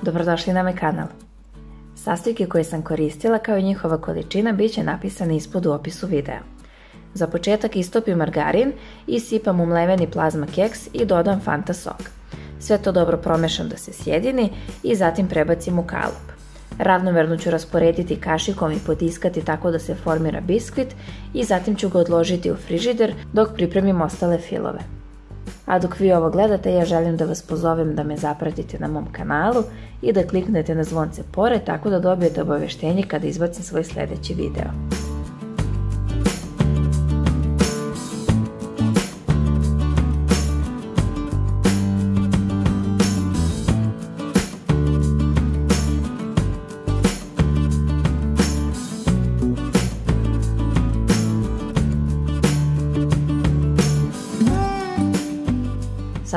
Dobrodošli na moj kanal. Sastojke koje sam koristila kao i njihova količina bit će napisane ispod u opisu videa. Za početak istopim margarin i sipam u mleveni plazma keks i dodam Fanta sok. Sve to dobro promešam da se sjedini i zatim prebacim u kalup. Ravnomerno ću rasporediti kašikom i potiskati tako da se formira biskvit i zatim ću ga odložiti u frižider dok pripremim ostale filove. A dok vi ovo gledate, ja želim da vas pozovem da me zapratite na mom kanalu i da kliknete na zvonce pored tako da dobijete obaveštenje kada izbacim svoj sljedeći video.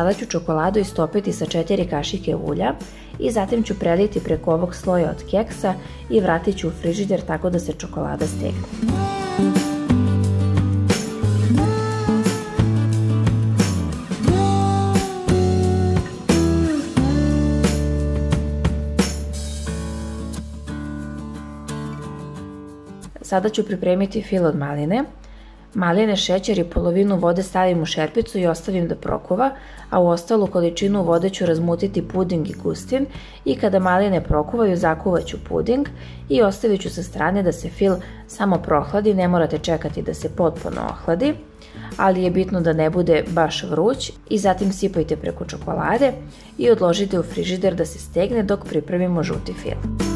Sada ću čokoladu istopiti sa 4 kašike ulja i zatim ću preliti preko ovog sloja od keksa i vratit ću u frižider tako da se čokolada stegne. Sada ću pripremiti fil od maline. Maline, šećer i polovinu vode stavim u šerpicu i ostavim da prokuva, a u ostalu količinu vode ću razmutiti puding i gustin i kada maline prokuvaju zakuvat ću puding i ostavit ću sa strane da se fil samo prohladi, ne morate čekati da se potpuno ohladi, ali je bitno da ne bude baš vruć i zatim sipajte preko čokolade i odložite u frižider da se stegne dok pripremimo žuti fil.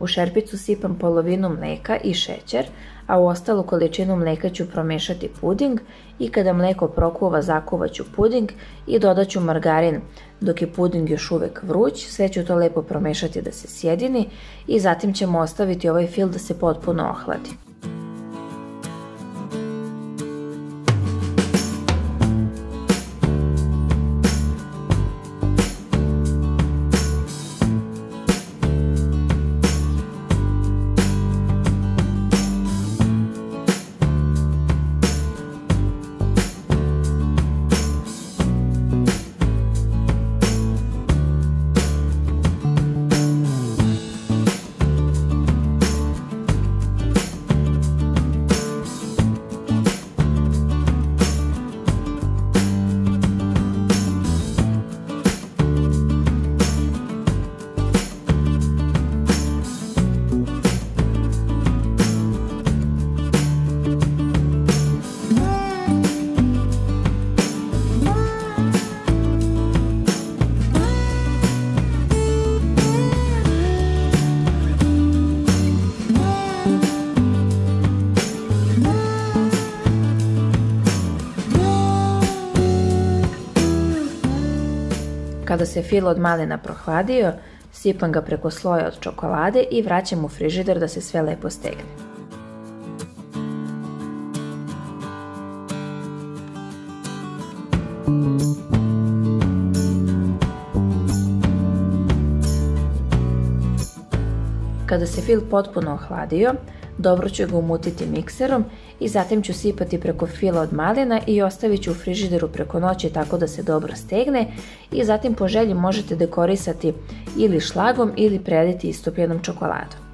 U šerpicu sipam polovinu mlijeka i šećer, a u ostalu količinu mlijeka ću promiješati puding i kada mlijeko prokuva zakuvat ću puding i dodat ću margarin dok je puding još uvijek vruć. Sve ću to lijepo promiješati da se sjedini i zatim ćemo ostaviti ovaj fil da se potpuno ohladi. Kada se fil od malina prohladio, sipam ga preko sloja od čokolade i vraćam u frižider da se sve lepo stegne. Kada se fil potpuno ohladio, dobro ću ga umutiti mikserom i zatim ću sipati preko fila od malina i ostavit ću u frižideru preko noći tako da se dobro stegne i zatim po želji možete dekorisati ili šlagom ili preliti istopljenom čokoladom.